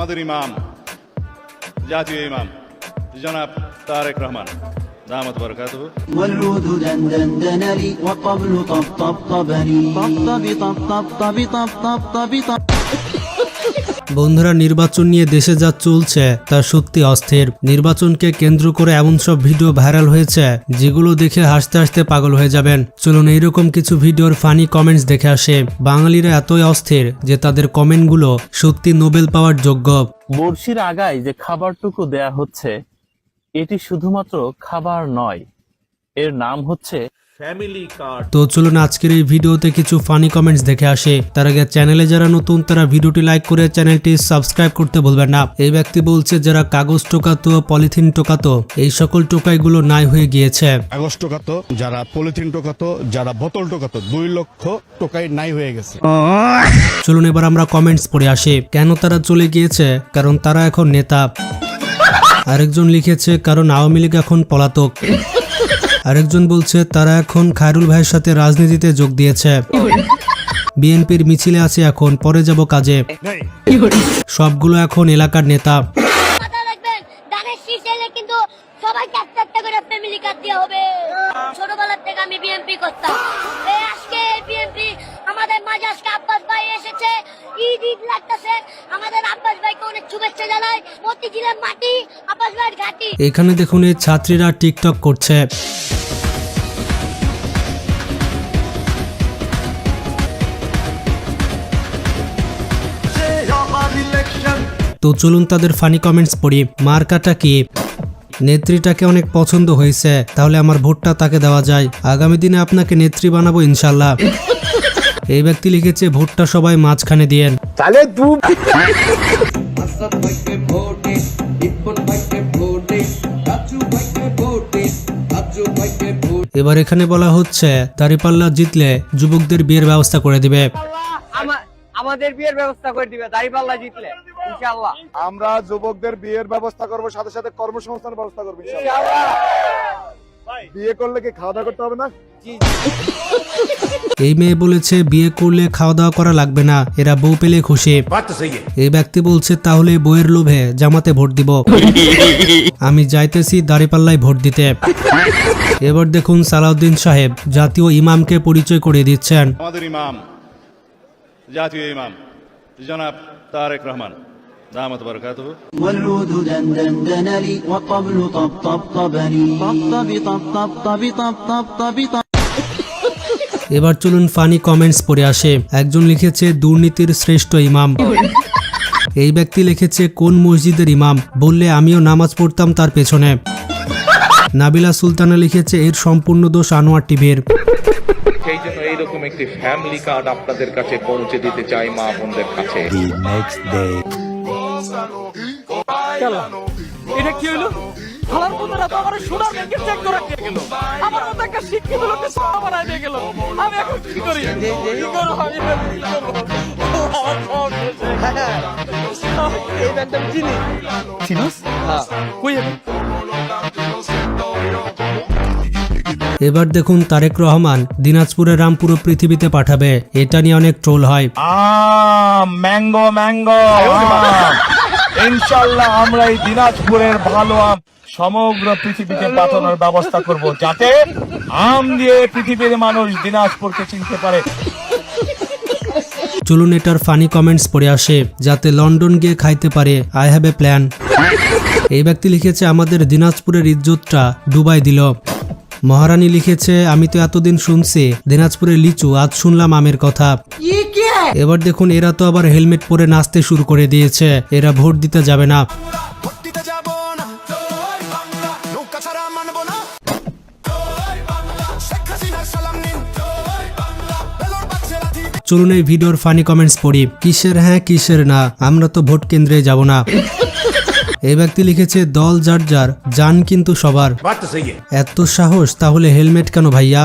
আমাদের ইমাম, জাতীয় ইমাম জনাব তারেক রহমান দামাত বরকাতুহু। والعود دندن لي والطبل طبطبني طبطبي طبطبي طبطبي طب। বন্ধুরা, নির্বাচন নিয়ে দেশে যা চলছে তা সত্যি অস্থির। নির্বাচনকে কেন্দ্র করে এমন সব ভিডিও ভাইরাল হয়েছে যেগুলো দেখে হাসতে হাসতে পাগল হয়ে যাবেন। চলুন এইরকম কিছু ভিডিওর ফানি কমেন্টস দেখে আসে। বাঙালিরা এতই অস্থির যে তাদের কমেন্টগুলো সত্যি নোবেল পাওয়ার যোগ্য। বড়শির আগায় যে খাবারটুকু দেয়া হচ্ছে এটি শুধুমাত্র খাবার নয়, এর নাম হচ্ছে ফ্যামিলি কার্ড। তো চলুন আজকের এই ভিডিওতে কিছু ফানি কমেন্টস দেখে আসে। তার আগে চ্যানেলে যারা নতুন তারা ভিডিওটি লাইক করে চ্যানেলটি সাবস্ক্রাইব করতে ভুলবেন না। এই ব্যক্তি বলছে যারা কাগজ টোকাতো, পলিথিন টোকাতো, এই সকল টোকাইগুলো নাই হয়ে গিয়েছে। কাগজ টোকাতো, যারা পলিথিন টোকাতো, যারা বোতল টোকাতো, 2 লক্ষ টোকাই নাই হয়ে গেছে। চলুন এবার আমরা কমেন্টস পড়ে আসি। কেন তারা চলে গিয়েছে? কারণ তারা এখন নেতা। আরেকজন লিখেছে কারণ আওয়ামী লীগ এখন পলাতক। আরেকজন বলছে তারা এখন খায়রুল ভাইয়ের সাথে রাজনীতিতে যোগ দিয়েছে। বিএনপির মিছিলে আছে এখন, পরে যাব কাজে। সবগুলো এখন এলাকার নেতা। ছোটবেলা থেকে আমি বিএনপি করতাম। আজকে বিএনপি আমাদের মাঝে আজকে আব্বাস ভাই এসেছে, ঈদ ঈদ লাগতেছে। আমাদের আব্বাস ভাইকে অনেক শুভেচ্ছা জানাই। মতিঝিলের মাটি আব্বাস ভাইয়ের ঘাটি। এখানে দেখুন এই ছাত্রীরা টিকটক করছে। তো চলুন তাদের ফানি কমেন্টস পড়ি। মার্কাটা কি? নেত্রীটাকে অনেক পছন্দ হয়েছে, তাহলে আমার ভোটটা তাকে দেওয়া যায়। আগামী দিনে আপনাকে নেত্রী বানাবো ইনশাল্লাহ। এই ব্যক্তি লিখেছে ভোটটা সবাই মাঝখানে দিয়েন। এবার এখানে বলা হচ্ছে দাঁড়িপাল্লা জিতলে যুবকদের বিয়ের ব্যবস্থা করে দিবে। আমাদের বিয়ের ব্যবস্থা করে দিবে দাঁড়িপাল্লা জিতলে ইনশাআল্লাহ। আমরা যুবকদের বিয়ের ব্যবস্থা করব, সাথে সাথে কর্মসংস্থানের ব্যবস্থা করব ইনশাআল্লাহ। বিয়ে করলে কি খাওয়া দাওয়া করতে হবে না? এই মেয়ে বলেছে বিয়ে করলে খাওয়া দাওয়া করা লাগবে না, এরা বউ পেলে খুশি। এই ব্যক্তি বলছে তাহলে বউয়ের লোভে জামাতে ভোট দিব। আমি যাইতেছি দাঁড়িপাল্লায় ভোট দিতে। এবার দেখুন সালাউদ্দিন সাহেব জাতীয় ইমামকে পরিচয় করে দিচ্ছেন। আমাদের ইমাম, জাতীয় ইমাম জনাব তারেক রহমান দামাত বরকাতুহু। والعود دندن لي والطبل طبطبني طبطبي طبطبي طبطبي طب। এবার চলুন ফানি কমেন্টস পড়ে আসে। একজন লিখেছে দুর্নীতির শ্রেষ্ঠ ইমাম। এই ব্যক্তি লিখেছে কোন মসজিদের ইমাম বললে আমিও নামাজ পড়তাম তার পেছনে। নাবিলা সুলতানা লিখেছে এর সম্পূর্ণ দোষ আনোয়ার টিভির। সেই জন্য এইরকম একটি ফ্যামিলি কার্ড আপনাদের কাছে পৌঁছে দিতে চাই মা বোনদের কাছে। এটা কি হলো? খালার বন্ধুরা তো আমার সোনার ব্যাংকে চেক করে দিয়ে গেল। আমার মতো একটা শিক্ষিত লোককে সোনা বানায় দিয়ে গেল। আমি এখন কি করি? কি করব আমি? এই ব্যাংকটা চিনি। চিনোস? হ্যাঁ। কই আমি? এবার দেখুন তারেক রহমান দিনাজপুরের রাম পুরো পৃথিবীতে পাঠাবে। এটা নিয়ে অনেক ট্রোল হয়। ম্যাঙ্গো ম্যাঙ্গো ইনশাআল্লাহ আমরা এই দিনাজপুরের ভালো আম সমগ্র পৃথিবীতে পাঠানোর ব্যবস্থা করব, যাতে আম দিয়ে পৃথিবীর মানুষ দিনাজপুরকে চিনতে পারে। চলুন এটার ফানি কমেন্টস পড়ে আসে। যাতে লন্ডন গিয়ে খাইতে পারে, আই হ্যাভ এ প্ল্যান। এই ব্যক্তি লিখেছে আমাদের দিনাজপুরের ইজ্জতটা ডুবাই দিল। মহারানী লিখেছে আমি তো এতদিন শুনছি দিনাজপুরের লিচু, আজ শুনলাম আমের কথা। এবার দেখুন এরা তো আবার হেলমেট পরে নাচতে শুরু করে দিয়েছে। এরা ভোট দিতে যাবে না। চলুন এই ভিডিওর ফানি কমেন্টস পড়ি। কিসের হ্যাঁ কিসের না, আমরা তো ভোট কেন্দ্রে যাব না। এই ব্যক্তি লিখেছে দল যার যার, জান কিন্তু সবার। এত সাহস, তাহলে হেলমেট কেন ভাইয়া?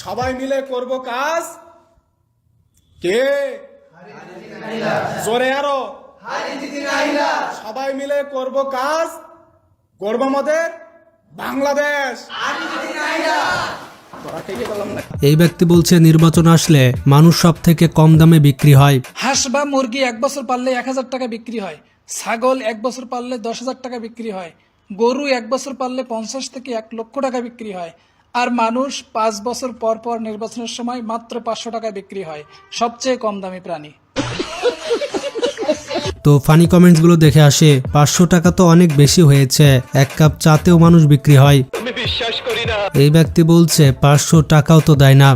সবাই মিলে করব কাজ। কে জোরে আরো সবাই মিলে করব কাজ, করব আমাদের বাংলাদেশ। এই ব্যক্তি বলছে নির্বাচন আসলে মানুষ সব থেকে কম দামে বিক্রি হয়। হাঁস বা মুরগি 1 বছর পাললে 1000 টাকা বিক্রি হয়, ছাগল 1 বছর পাললে 10,000 টাকা বিক্রি হয়, গরু 1 বছর পাললে 50 থেকে 1 লক্ষ টাকা বিক্রি হয়, আর মানুষ 5 বছর পর পর নির্বাচনের সময় মাত্র 500 টাকা বিক্রি হয়, সবচেয়ে কম দামি প্রাণী। তো ফানি কমেন্টস গুলো দেখে আসে, 500 টাকা তো অনেক বেশি হয়েছে, 1 কাপ চাতেও মানুষ বিক্রি হয়। এই ব্যক্তি বলছে 500 টাকাও তো দেয় না।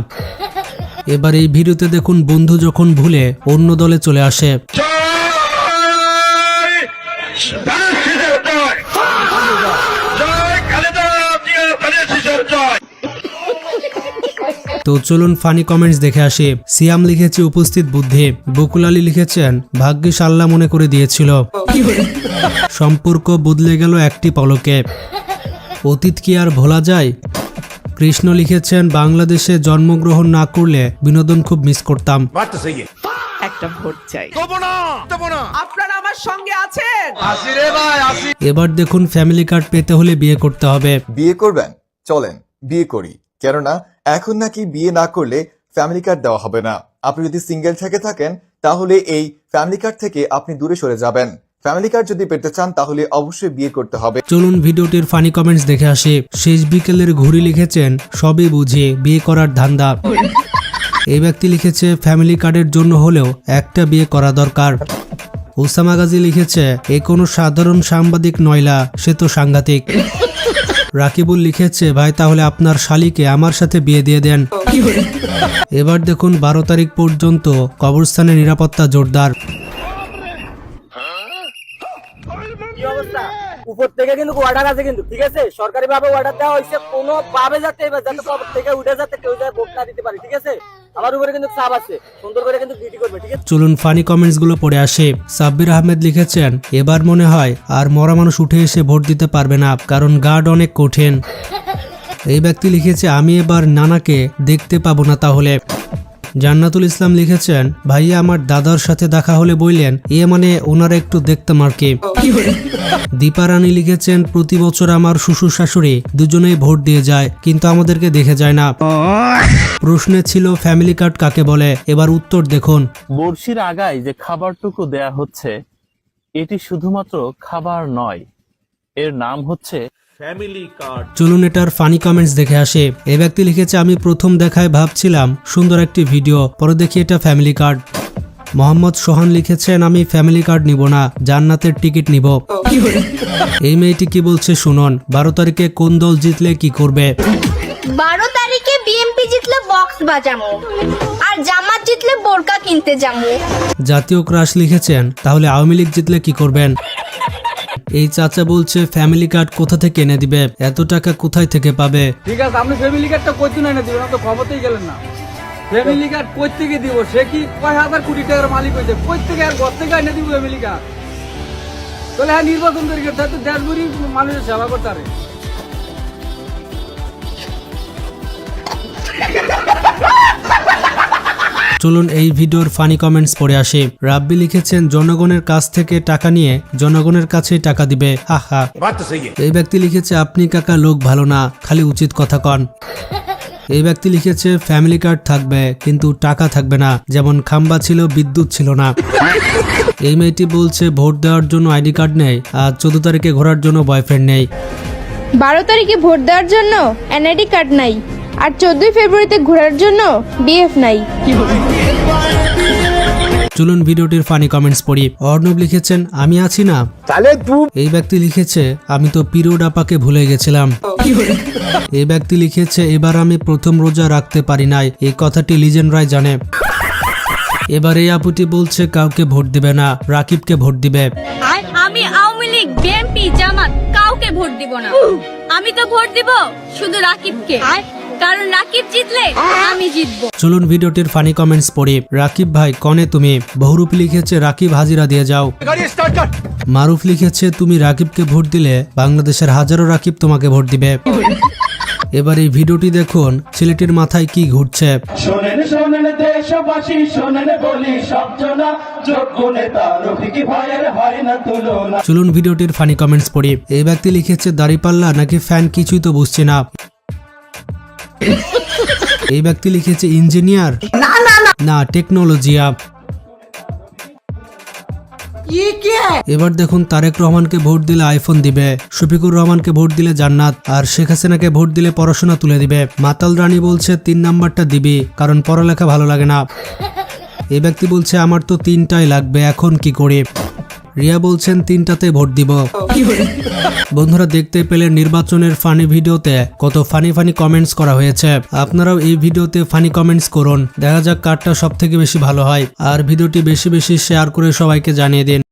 এবার এই ভিডিওতে দেখুন বন্ধু যখন ভুলে অন্য দলে চলে আসে। তো চলুন ফানি কমেন্টস দেখে আসি। সিয়াম লিখেছে উপস্থিত বুদ্ধি, বকুল আলী লিখেছেন ভাগ্যিস আল্লাহ মনে করে দিয়েছিল, সম্পর্ক বদলে গেল একটি পলকে, অতীত কি আর ভোলা যায়। কৃষ্ণ লিখেছেন বাংলাদেশে জন্মগ্রহণ না করলে বিনোদন খুব মিস করতাম। একটা ভোট চাই, আপনারা আমার সঙ্গে আছেন? এবার দেখুন ফ্যামিলি কার্ড পেতে হলে বিয়ে করতে হবে। বিয়ে করবেন? চলেন বিয়ে করি, কেননা এখন নাকি বিয়ে না করলে ফ্যামিলি কার্ড দেওয়া হবে না। আপনি যদি সিঙ্গেল থেকে থাকেন তাহলে এই ফ্যামিলি কার্ড থেকে আপনি দূরে সরে যাবেন। ফ্যামিলি কার্ড যদি পেতে চান তাহলে অবশ্যই বিয়ে করতে হবে। চলুন ভিডিওটির ফানি কমেন্টস দেখে আসি। শেষ বিকেলের ঘুড়ি লিখেছেন সবই বুঝে বিয়ে করার ধান্দা। এই ব্যক্তি লিখেছে ফ্যামিলি কার্ডের জন্য হলেও একটা বিয়ে করা দরকার। ওসামা গাজী লিখেছে এ কোনো সাধারণ সাংবাদিক নয়লা, সে তো সাংঘাতিক। রাকিবুল লিখেছে ভাই তাহলে আপনার শালিকে আমার সাথে বিয়ে দিয়ে দেন। এবার দেখুন 12 তারিখ পর্যন্ত কবরস্থানে নিরাপত্তা জোরদার। উপর থেকে কিন্তু অর্ডার আছে, কিন্তু ঠিক আছে, সরকারি ভাবে অর্ডার দেওয়া হয়েছে, কোনো ভাবে যাতে কবর থেকে উঠে যাতে কেউ যায় ভোট না দিতে পারে, ঠিক আছে। আমার উপরে কিন্তু চাপ আছে, সুন্দর করে কিন্তু ডিউটি করবে, ঠিক আছে। চলুন ফানি কমেন্টস গুলো পড়ে আসে। সাব্বির আহমেদ লিখেছেন এবার মনে হয় আর মরা মানুষ উঠে এসে ভোট দিতে পারবে না, কারণ গার্ড অনেক কঠিন। এই ব্যক্তি লিখেছে আমি এবার নানাকে দেখতে পাবো না তাহলে। জান্নাতুল ইসলাম লিখেছেন ভাইয়া আমার দাদার সাথে দেখা হলে বললেন এ মানে ওনারা একটু দেখতাম আর কি। দীপা রানী লিখেছেন প্রতি বছর আমার শ্বশুর শাশুড়ি দুজনেই ভোট দিয়ে যায়, কিন্তু আমাদেরকে দেখে যায় না। প্রশ্নে ছিল ফ্যামিলি কার্ড কাকে বলে, এবার উত্তর দেখুন। বড়শির আগায় যে খাবারটুকু দেয়া হচ্ছে এটি শুধুমাত্র খাবার নয়, এর নাম হচ্ছে ফ্যামিলি কার্ড। চলুন এটার ফানি কমেন্টস দেখে আসে। এই ব্যক্তি লিখেছে আমি প্রথম দেখায় ভাবছিলাম সুন্দর একটি ভিডিও, পরে দেখি এটা ফ্যামিলি কার্ড। মোহাম্মদ সোহান লিখেছেন আমি ফ্যামিলি কার্ড নিব না, জান্নাতের টিকিট নিব। এই মেয়েটি কি বলছে শুনুন। 12 তারিখে কোন দল জিতলে কি করবে? 12 তারিখে বিএমপি জিতলে বক্স বাজামু, আর জামাত জিতলে বোরকা কিনতে যাবো। জাতীয় ক্রাশ লিখেছেন তাহলে আওয়ামী লীগ জিতলে কি করবেন? এই চাচা বলছে ফ্যামিলি কার্ড কোথা থেকে এনে দিবে, এত টাকা কোথায় থেকে পাবে? ঠিক আছে, আপনি ফ্যামিলি কার্ডটা কই থেকে এনে দিবেন? তো খবরতেই গেলেন না। ফ্যামিলি কার্ড কই থেকে দিব? সে কি কয় হাজার কোটি টাকার মালিক হইছে, কই থেকে আর ঘর থেকে এনে দিব ফ্যামিলি কার্ড? তাহলে হ্যাঁ নির্বাচন করে তো দেশগুলি মানুষের সেবা করতে পারে। চলুন এই ভিডিওর ফানি কমেন্টস পড়ে আসে। রাব্বি লিখেছেন জনগণের কাছ থেকে টাকা নিয়ে জনগণের কাছেই টাকা দিবে, হা হা। এই ব্যক্তি লিখেছে আপনি কাকা লোক ভালো না, খালি উচিত কথা কন। এই ব্যক্তি লিখেছে ফ্যামিলি কার্ড থাকবে কিন্তু টাকা থাকবে না, যেমন খাম্বা ছিল বিদ্যুৎ ছিল না। এই মেয়েটি বলছে ভোট দেওয়ার জন্য আইডি কার্ড নেই, আর 14 তারিখে ঘোরার জন্য বয়ফ্রেন্ড নেই। 12 তারিখে ভোট দেওয়ার জন্য এনআইডি কার্ড নাই, আর 14 ফেব্রুয়ারিতে ঘোরার জন্য বিএফ নাই। চলুন ভিডিওটির ফানি কমেন্টস পড়ি। অর্ণব লিখেছেন আমি আছি না। এই ব্যক্তি লিখেছে আমি তো পিরিয়ড আপাকে ভুলে গেছিলাম। এই ব্যক্তি লিখেছে এবার আমি প্রথম রোজা রাখতে পারি নাই, এই কথাটি লিজেন্ডরাই জানে। এবার এই আপুটি বলছে কাউকে ভোট দিবে না, রাকিবকে ভোট দিবে। আমি আওয়ামী লীগ, বিএমপি, জামাত কাউকে ভোট দিব না, আমি তো ভোট দিব শুধু রাকিবকে, কারণ রাকিব জিতলে আমি জিতবো। চলুন ভিডিওটির ফানি কমেন্টস পড়ি। রাকিব ভাই কনে তুমি? বহুরূপী লিখেছে রাকিব হাজিরা দিয়ে যাও। মারুফ লিখেছে তুমি রাকিবকে ভোট দিলে বাংলাদেশের হাজারো রাকিব তোমাকে ভোট দিবে। এবার এই ভিডিওটি দেখুন ছেলেটির মাথায় কি ঘুরছে। শোনেন শোনেন দেশবাসী শোনেন বলি সব জনা, যোগ্য নেতা রফিক ভাইয়ের হয় না তুলনা। চলুন ভিডিওটির ফানি কমেন্টস পড়ি। এই ব্যক্তি লিখেছে দাড়িপাল্লা নাকি ফ্যান কিছুই তো বুঝছে না। এই ব্যক্তি লিখেছে ইঞ্জিনিয়ার, না টেকনোলজিয়া। এবার দেখুন তারেক রহমানকে ভোট দিলে আইফোন দিবে, শফিকুর রহমানকে ভোট দিলে জান্নাত, আর শেখ হাসিনাকে ভোট দিলে পড়াশোনা তুলে দিবে। মাতাল রানী বলছে 3 নাম্বারটা দিবি কারণ পড়ালেখা ভালো লাগে না। এই ব্যক্তি বলছে আমার তো 3টাই লাগবে, এখন কি করি? রিয়া বলছেন 3টাতে ভোট দিব। বন্ধুরা দেখতে পেলে নির্বাচনের ফানি ভিডিওতে কত ফানি কমেন্টস করা হয়েছে। আপনারাও এই ভিডিওতে ফানি কমেন্টস করুন, দেখা যাক কারটা সব থেকে বেশি ভালো হয়। আর ভিডিওটি বেশি শেয়ার করে সবাইকে জানিয়ে দিন।